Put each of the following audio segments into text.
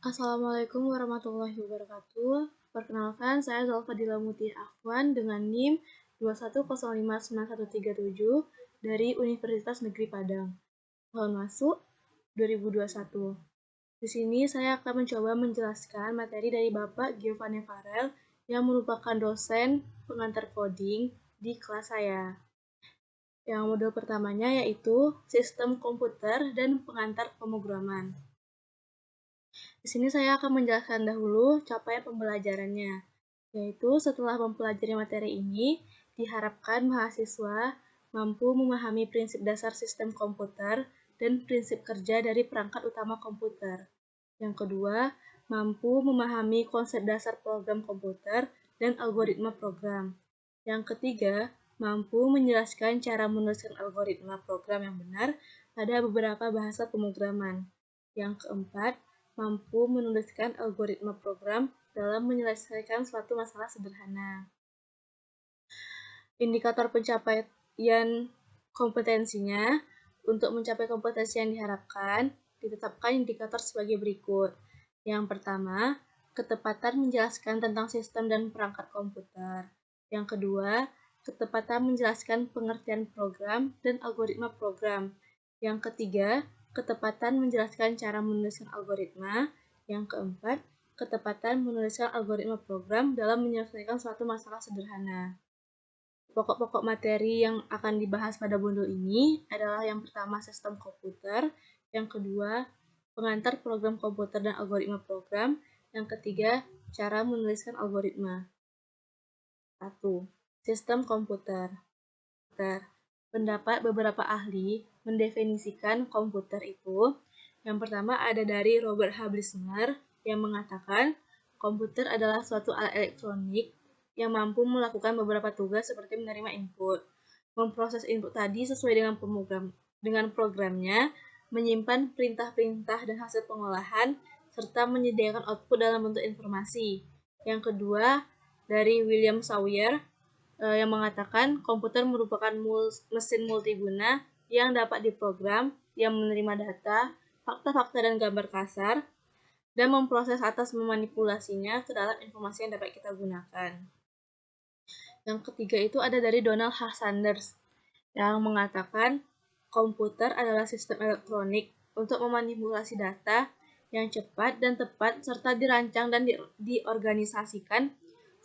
Assalamualaikum warahmatullahi wabarakatuh. Perkenalkan, saya Zalfadila Mutia Afwan dengan NIM 210591137 dari Universitas Negeri Padang. Tahun masuk 2021. Di sini saya akan mencoba menjelaskan materi dari Bapak Giovanni Farel yang merupakan dosen pengantar coding di kelas saya. Yang modul pertamanya yaitu sistem komputer dan pengantar pemrograman. Di sini saya akan menjelaskan dahulu capaian pembelajarannya, yaitu setelah mempelajari materi ini, diharapkan mahasiswa mampu memahami prinsip dasar sistem komputer dan prinsip kerja dari perangkat utama komputer. Yang kedua, mampu memahami konsep dasar program komputer dan algoritma program. Yang ketiga, mampu menjelaskan cara menuliskan algoritma program yang benar pada beberapa bahasa pemrograman. Yang keempat, mampu menuliskan algoritma program dalam menyelesaikan suatu masalah sederhana. Indikator pencapaian kompetensinya, untuk mencapai kompetensi yang diharapkan, ditetapkan indikator sebagai berikut. Yang pertama, ketepatan menjelaskan tentang sistem dan perangkat komputer. Yang kedua, ketepatan menjelaskan pengertian program dan algoritma program. Yang ketiga, ketepatan menjelaskan cara menuliskan algoritma. Yang keempat, ketepatan menuliskan algoritma program dalam menyelesaikan suatu masalah sederhana. Pokok-pokok materi yang akan dibahas pada modul ini adalah yang pertama sistem komputer, yang kedua pengantar program komputer dan algoritma program, yang ketiga cara menuliskan algoritma. 1. Sistem komputer. Pendapat beberapa ahli mendefinisikan komputer itu. Yang pertama ada dari Robert H. Blisner yang mengatakan komputer adalah suatu alat elektronik yang mampu melakukan beberapa tugas seperti menerima input, memproses input tadi sesuai dengan programnya, menyimpan perintah-perintah dan hasil pengolahan, serta menyediakan output dalam bentuk informasi. Yang kedua, dari William Sawyer yang mengatakan komputer merupakan mesin multiguna yang dapat diprogram, yang menerima data, fakta-fakta dan gambar kasar, dan memproses atas memanipulasinya ke dalam informasi yang dapat kita gunakan. Yang ketiga itu ada dari Donald H. Sanders yang mengatakan komputer adalah sistem elektronik untuk memanipulasi data yang cepat dan tepat serta dirancang dan diorganisasikan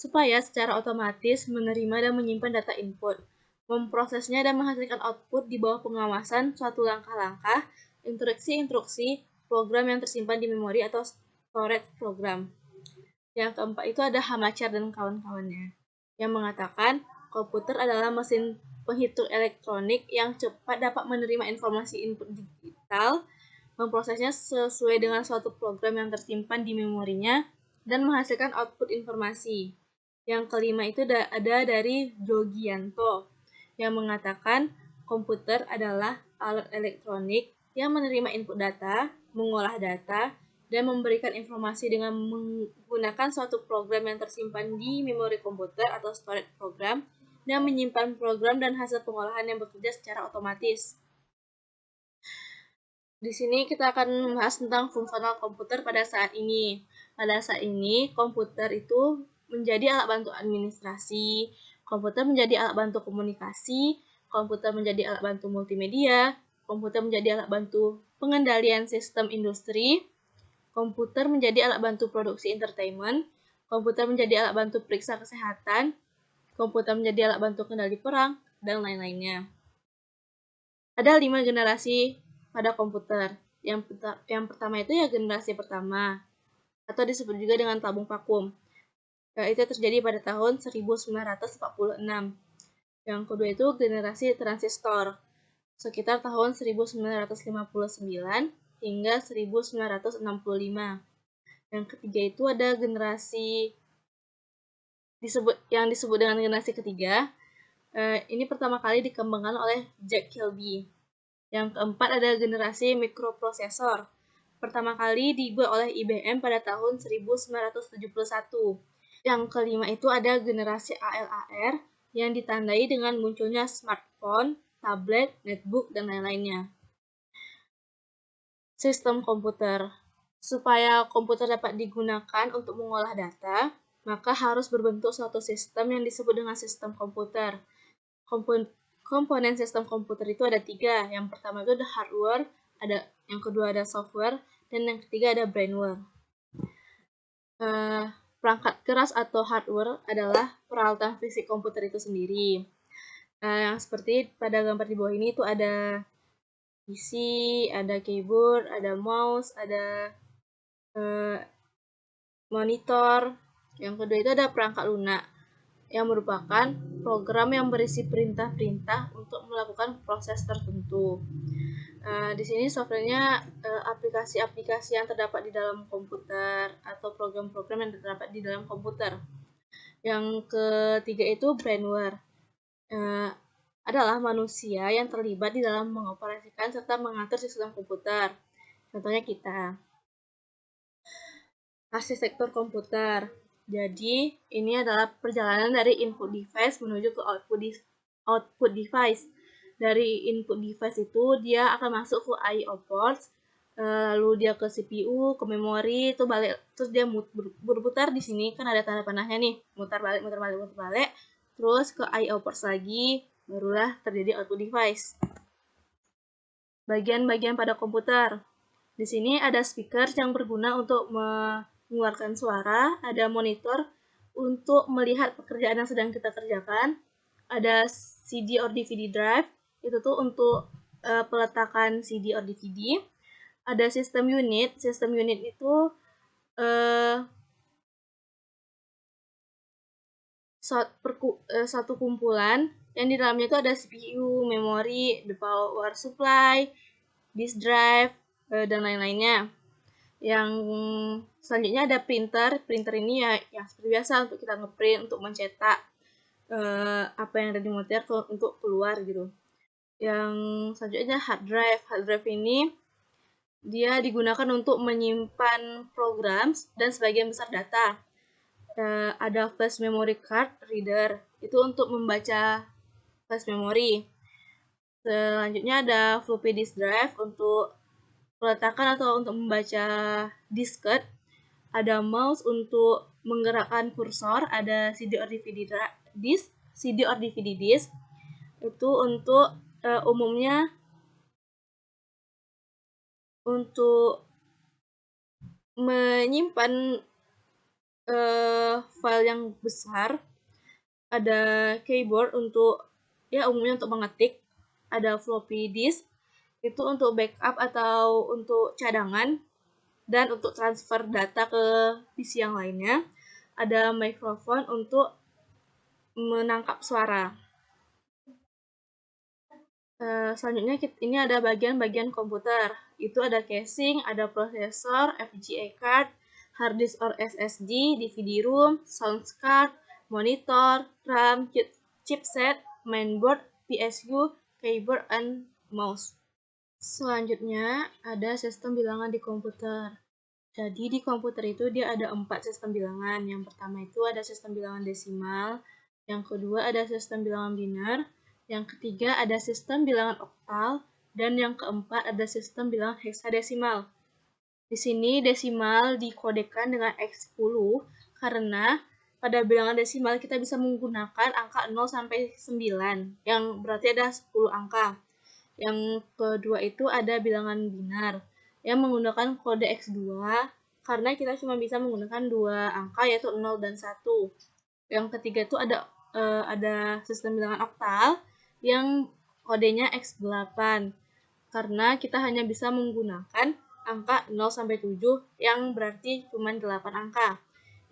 supaya secara otomatis menerima dan menyimpan data input, memprosesnya dan menghasilkan output di bawah pengawasan suatu langkah-langkah, instruksi-instruksi, program yang tersimpan di memori atau storage program. Yang keempat itu ada Hamacher dan kawan-kawannya, yang mengatakan komputer adalah mesin penghitung elektronik yang cepat dapat menerima informasi input digital, memprosesnya sesuai dengan suatu program yang tersimpan di memorinya, dan menghasilkan output informasi. Yang kelima itu ada dari Jogianto, yang mengatakan komputer adalah alat elektronik yang menerima input data, mengolah data, dan memberikan informasi dengan menggunakan suatu program yang tersimpan di memori komputer atau storage program, dan menyimpan program dan hasil pengolahan yang bekerja secara otomatis. Di sini kita akan membahas tentang fungsional komputer pada saat ini. Pada saat ini, komputer itu menjadi alat bantu administrasi, komputer menjadi alat bantu komunikasi, komputer menjadi alat bantu multimedia, komputer menjadi alat bantu pengendalian sistem industri, komputer menjadi alat bantu produksi entertainment, komputer menjadi alat bantu periksa kesehatan, komputer menjadi alat bantu kendali perang, dan lain-lainnya. Ada 5 generasi pada komputer. Yang pertama itu ya generasi pertama, atau disebut juga dengan tabung vakum. Itu terjadi pada tahun 1946. Yang kedua itu generasi transistor, sekitar tahun 1959 hingga 1965. Yang ketiga itu ada generasi yang disebut dengan generasi ketiga. Ini pertama kali dikembangkan oleh Jack Kilby. Yang keempat ada generasi mikroprosesor. Pertama kali dibuat oleh IBM pada tahun 1971. Yang kelima itu ada generasi ALAR yang ditandai dengan munculnya smartphone, tablet, netbook, dan lain-lainnya. Sistem komputer. Supaya komputer dapat digunakan untuk mengolah data, maka harus berbentuk suatu sistem yang disebut dengan sistem komputer. Komponen sistem komputer itu ada 3. Yang pertama itu ada hardware, yang kedua ada software, dan yang ketiga ada brainware. Perangkat keras atau hardware adalah peralatan fisik komputer itu sendiri. Yang seperti pada gambar di bawah ini itu ada PC, ada keyboard, ada mouse, ada monitor. Yang kedua itu ada perangkat lunak, yang merupakan program yang berisi perintah-perintah untuk melakukan proses tertentu. Di sini softwarenya aplikasi-aplikasi yang terdapat di dalam komputer atau program-program yang terdapat di dalam komputer. Yang ketiga itu brainware. Adalah manusia yang terlibat di dalam mengoperasikan serta mengatur sistem komputer. Contohnya kita. Arsitektur komputer. Jadi, ini adalah perjalanan dari input device menuju ke output device. Dari input device itu, dia akan masuk ke I/O ports, lalu dia ke CPU, ke memori, itu balik, terus dia berputar di sini, kan ada tanda panahnya nih, mutar balik, terus ke I/O ports lagi, barulah terjadi output device. Bagian-bagian pada komputer. Di sini ada speaker yang berguna untuk mengeluarkan suara, ada monitor untuk melihat pekerjaan yang sedang kita kerjakan, ada CD or DVD drive, itu tuh untuk peletakan CD or DVD, ada sistem unit itu satu kumpulan yang di dalamnya itu ada CPU, memori, the power supply, disk drive, dan lain-lainnya. Yang selanjutnya ada printer. Printer ini ya yang seperti biasa untuk kita ngeprint, untuk mencetak apa yang ada di monitor untuk keluar gitu. Yang selanjutnya hard drive. Hard drive ini dia digunakan untuk menyimpan program dan sebagian besar data. Ada flash memory card reader, itu untuk membaca flash memory. Selanjutnya ada floppy disk drive untuk peletakan atau untuk membaca disket. Ada mouse untuk menggerakkan kursor, ada CD or DVD disk itu untuk umumnya untuk menyimpan file yang besar. Ada keyboard untuk umumnya untuk mengetik. Ada floppy disk itu untuk backup atau untuk cadangan dan untuk transfer data ke PC yang lainnya. Ada mikrofon untuk menangkap suara. Selanjutnya ini ada bagian-bagian komputer. Itu ada casing, ada prosesor, FPGA card, hard disk or SSD, DVD room, sound card, monitor, RAM, chipset, mainboard, PSU, keyboard, and mouse. Selanjutnya ada sistem bilangan di komputer. Jadi di komputer itu dia ada 4 sistem bilangan. Yang pertama itu ada sistem bilangan desimal, yang kedua ada sistem bilangan biner, yang ketiga ada sistem bilangan oktal, dan yang keempat ada sistem bilangan heksadesimal. Di sini desimal dikodekan dengan X10 karena pada bilangan desimal kita bisa menggunakan angka 0 sampai 9, yang berarti ada 10 angka. Yang kedua itu ada bilangan binar yang menggunakan kode X2 karena kita cuma bisa menggunakan 2 angka yaitu 0 dan 1. Yang ketiga itu ada sistem bilangan oktal yang kodenya X8 karena kita hanya bisa menggunakan angka 0 sampai 7 yang berarti cuma 8 angka.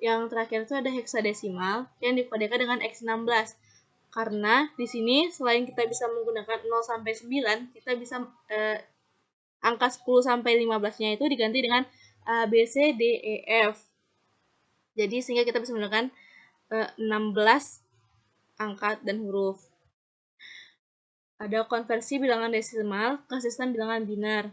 Yang terakhir itu ada heksadesimal yang dikodekan dengan X16. Karena di sini selain kita bisa menggunakan 0 sampai 9, kita bisa angka 10 sampai 15-nya itu diganti dengan A, B, C, D, E, F. Jadi sehingga kita bisa menggunakan 16 angka dan huruf. Ada konversi bilangan desimal ke sistem bilangan binar.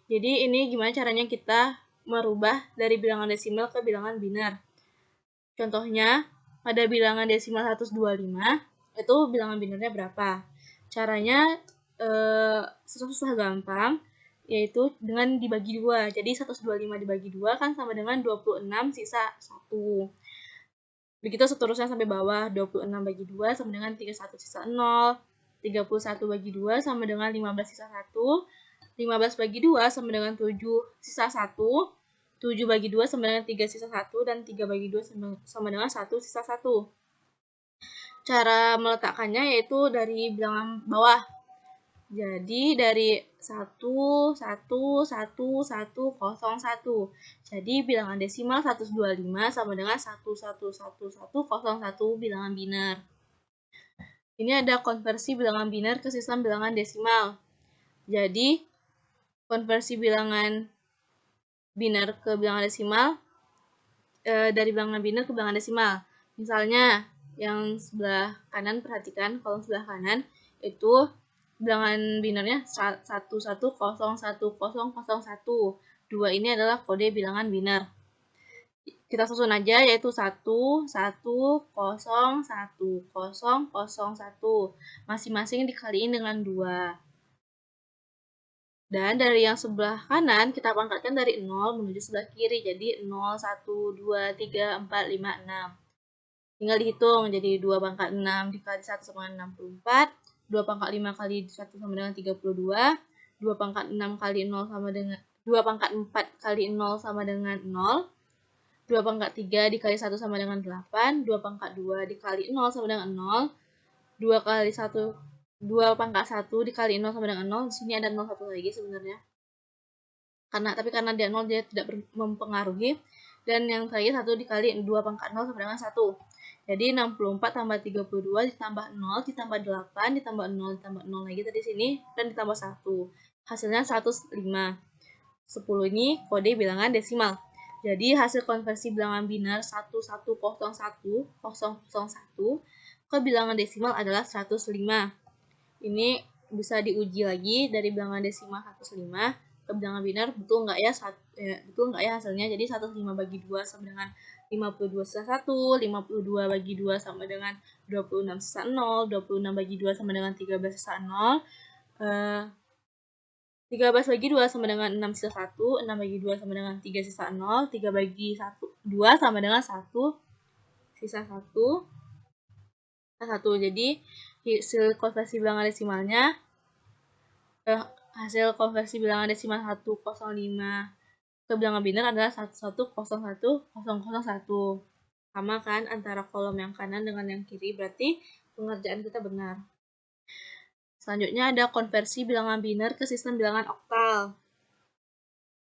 Jadi ini gimana caranya kita merubah dari bilangan desimal ke bilangan binar. Contohnya, pada bilangan desimal 125, itu bilangan binarnya berapa? Caranya susah gampang. yaitu dengan dibagi 2. Jadi 125 dibagi 2 kan sama dengan 26 sisa 1. Begitu seterusnya sampai bawah. 26 bagi 2 sama dengan 31 sisa 0. 31 bagi 2 sama dengan 15 sisa 1. 15 bagi 2 sama dengan 7 sisa 1. 7 bagi 2 sama dengan 3 sisa 1. Dan 3 bagi 2 sama dengan 1 sisa 1. Cara meletakkannya yaitu dari bilangan bawah. Jadi dari 1, 1, 1, 1, 0, 1. Jadi bilangan desimal 125 sama dengan 1, 1, 1, 1, 0, 1 bilangan biner. Ini ada konversi bilangan biner ke sistem bilangan desimal. Jadi konversi bilangan biner ke bilangan desimal dari bilangan biner ke bilangan desimal. Misalnya yang sebelah kanan, perhatikan kolom sebelah kanan itu bilangan binernya 1, 1, 0, 1, 0, 0, 1. 2 ini adalah kode bilangan biner. Kita susun aja yaitu 1, 1, 0, 1, 0, 0, 1. Masing-masing dikaliin dengan 2. Dan dari yang sebelah kanan kita pangkatkan dari 0 menuju sebelah kiri. Jadi 0, 1, 2, 3, 4, 5, 6. Tinggal dihitung. Jadi 2 pangkat 6 dikali 1 sama dengan 64. 2 pangkat 5 kali 1 sama dengan 32. 2 pangkat 6 kali 0 sama dengan 2 pangkat 4 kali 0 sama dengan 0. 2 pangkat 3 dikali 1 sama dengan 8. 2 pangkat 2 dikali 0 sama dengan 0. 2 kali 1 2 pangkat 1 dikali 0 sama dengan 0. Di sini ada 0 satu lagi sebenarnya. Tapi karena dia 0 dia tidak mempengaruhi. Dan yang terakhir 1 dikali 2 pangkat 0 sama dengan 1. Jadi 64 tambah 32 ditambah 0 ditambah 8 ditambah 0 ditambah 0 lagi tadi sini dan ditambah 1. Hasilnya 105. 10 ini kode bilangan desimal. Jadi hasil konversi bilangan biner 1101 001 ke bilangan desimal adalah 105. Ini bisa diuji lagi dari bilangan desimal 105 ke bilangan biner, betul nggak ya? Betul nggak ya hasilnya? Jadi 105 bagi 2 sama dengan 52 sisa 1, 52 bagi 2 sama dengan 26 sisa 0, 26 bagi 2 sama dengan 13 sisa 0, 13 bagi 2 sama dengan 6 sisa 1, 6 bagi 2 sama dengan 3 sisa 0, 3 bagi 2 sama dengan 1 sisa 1, 1. Jadi hasil konversi bilangan desimalnya hasil konversi bilangan desimal 105 ke bilangan biner adalah 1101 001. Sama kan antara kolom yang kanan dengan yang kiri, berarti pengerjaan kita benar. Selanjutnya ada konversi bilangan biner ke sistem bilangan oktal.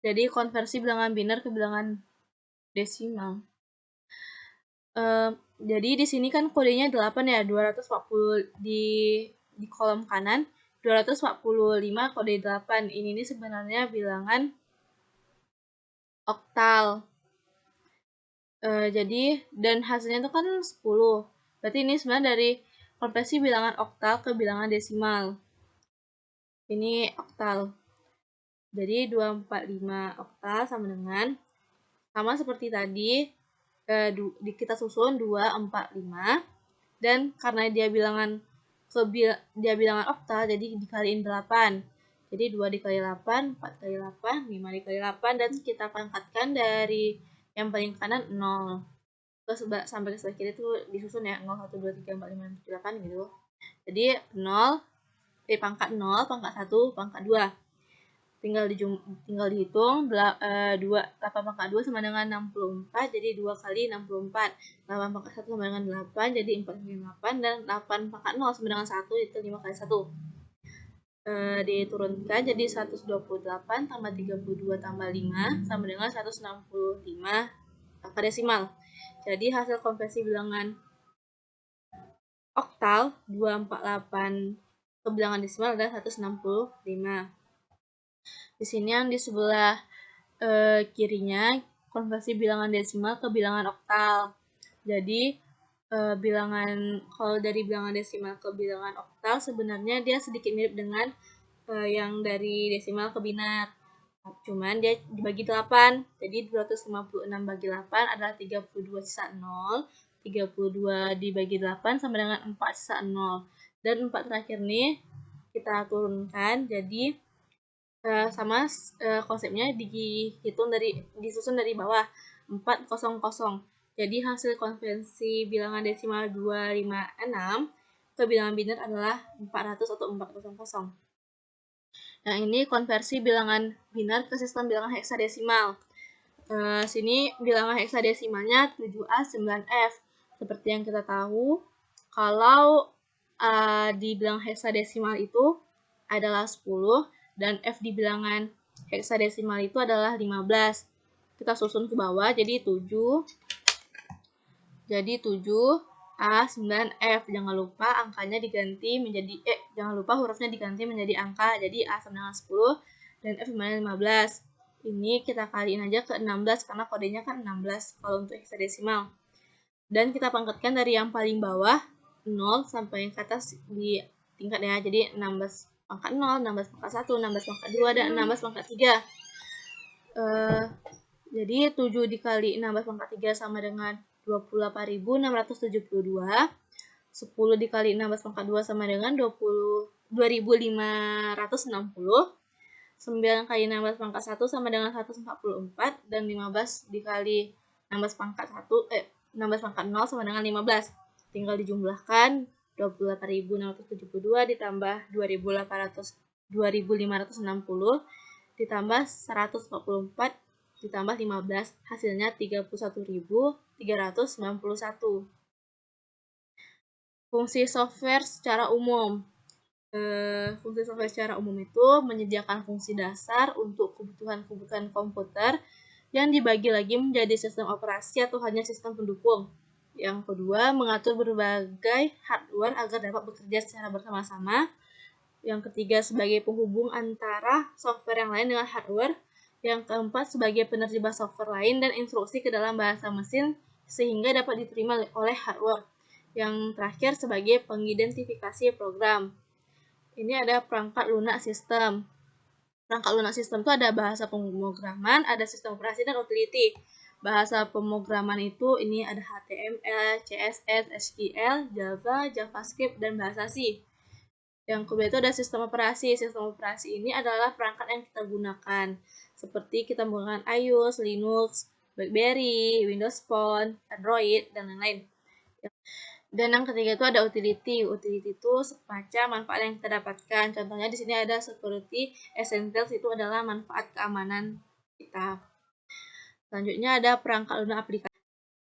Jadi konversi bilangan biner ke bilangan desimal. Jadi di sini kan kodenya 8 ya, 240 di kolom kanan, 245 kode 8. Ini sebenarnya bilangan oktal. Jadi dan hasilnya itu kan 10. Berarti ini sebenarnya dari konversi bilangan oktal ke bilangan desimal. Ini oktal. Jadi 245 oktal sama seperti tadi kita susun 245 dan karena dia bilangan oktal jadi dikaliin 8. Jadi 2 dikali 8, 4 kali 8, 5 dikali 8 dan kita pangkatkan dari yang paling kanan 0. Terus sampai ke sebelah kiri itu disusun ya 0, 1, 2, 3, 4, 5, 6, 7, 8 gitu. Jadi 0 pangkat 0, pangkat 1, pangkat 2. Tinggal dihitung 8 pangkat 2 sama dengan 64, jadi 2 kali 64. 8 pangkat 1 sama dengan 8, jadi 4 kali 8, dan 8 pangkat 0 sama dengan 1, itu 5 kali 1. Diturunkan jadi 128 tambah 32 tambah 5 sama dengan 165 angka desimal. Jadi hasil konversi bilangan oktal 248 ke bilangan desimal adalah 165. Di sini yang di sebelah kirinya konversi bilangan desimal ke bilangan oktal. Jadi kalau dari bilangan desimal ke bilangan oktal sebenarnya dia sedikit mirip dengan yang dari desimal ke biner. Cuman dia dibagi 8. Jadi 256 bagi 8 adalah 32 sisa 0. 32 dibagi 8 sama dengan 4 sisa 0. Dan 4 terakhir nih kita turunkan jadi konsepnya disusun dari bawah 400. Jadi hasil konvensi bilangan desimal 256 ke bilangan biner adalah 400 atau 400. Nah, ini konversi bilangan biner ke sistem bilangan heksadesimal. Sini bilangan heksadesimalnya 7A 9F. Seperti yang kita tahu, kalau di bilangan heksadesimal itu adalah 10 dan F di bilangan heksadesimal itu adalah 15. Kita susun ke bawah jadi 7 A 9F. Jangan lupa angkanya diganti menjadi jangan lupa hurufnya diganti menjadi angka. Jadi A sama dengan 10 dan F sama dengan 15. Ini kita kaliin aja ke 16 karena kodenya kan 16 kalau untuk heksadesimal. Dan kita pangkatkan dari yang paling bawah 0 sampai yang ke atas di tingkat ya. Jadi 16 pangkat 0, 16 pangkat 1, 16 pangkat 2, dan 16 pangkat 3. Jadi 7 dikali 16 pangkat 3 sama dengan 28.672. 10 dikali 16 pangkat 2 sama dengan 2.560. 9 kali 16 pangkat 1 sama dengan 144. Dan 15 dikali 16 pangkat 16 pangkat 0 sama dengan 15. Tinggal dijumlahkan 28.672 ditambah 2.560 ditambah 144 ditambah 15, hasilnya 31.391. Fungsi software secara umum. Fungsi software secara umum itu menyediakan fungsi dasar untuk kebutuhan-kebutuhan komputer yang dibagi lagi menjadi sistem operasi atau hanya sistem pendukung. Yang kedua, mengatur berbagai hardware agar dapat bekerja secara bersama-sama. Yang ketiga, sebagai penghubung antara software yang lain dengan hardware. Yang keempat, sebagai penerjemah software lain dan instruksi ke dalam bahasa mesin sehingga dapat diterima oleh hardware. Yang terakhir, sebagai pengidentifikasi program. Ini ada perangkat lunak sistem. Perangkat lunak sistem itu ada bahasa pemrograman, ada sistem operasi, dan utility. Bahasa pemrograman itu ini ada HTML, CSS, SQL, Java, JavaScript, dan bahasa C. Yang kedua itu ada sistem operasi. Sistem operasi ini adalah perangkat yang kita gunakan. Seperti kita menggunakan iOS, Linux, BlackBerry, Windows Phone, Android, dan lain-lain. Dan yang ketiga itu ada utility. Utility itu semacam manfaat yang kita dapatkan. Contohnya di sini ada security essentials, itu adalah manfaat keamanan kita. Selanjutnya ada perangkat lunak aplikasi.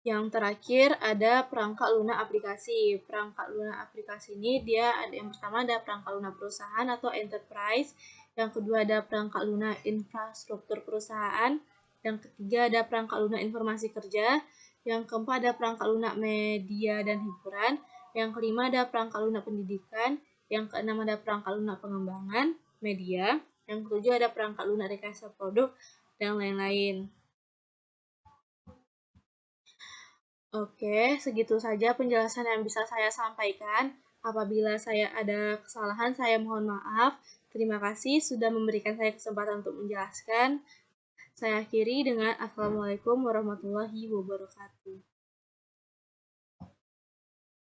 Yang terakhir ada perangkat lunak aplikasi. Perangkat lunak aplikasi ini dia ada yang pertama ada perangkat lunak perusahaan atau enterprise. Yang kedua ada perangkat lunak infrastruktur perusahaan. Yang ketiga ada perangkat lunak informasi kerja. Yang keempat ada perangkat lunak media dan hiburan. Yang kelima ada perangkat lunak pendidikan. Yang keenam ada perangkat lunak pengembangan media. Yang ketujuh ada perangkat lunak rekayasa produk dan lain-lain. Oke, segitu saja penjelasan yang bisa saya sampaikan. Apabila saya ada kesalahan, saya mohon maaf. Terima kasih sudah memberikan saya kesempatan untuk menjelaskan. Saya akhiri dengan Assalamualaikum warahmatullahi wabarakatuh.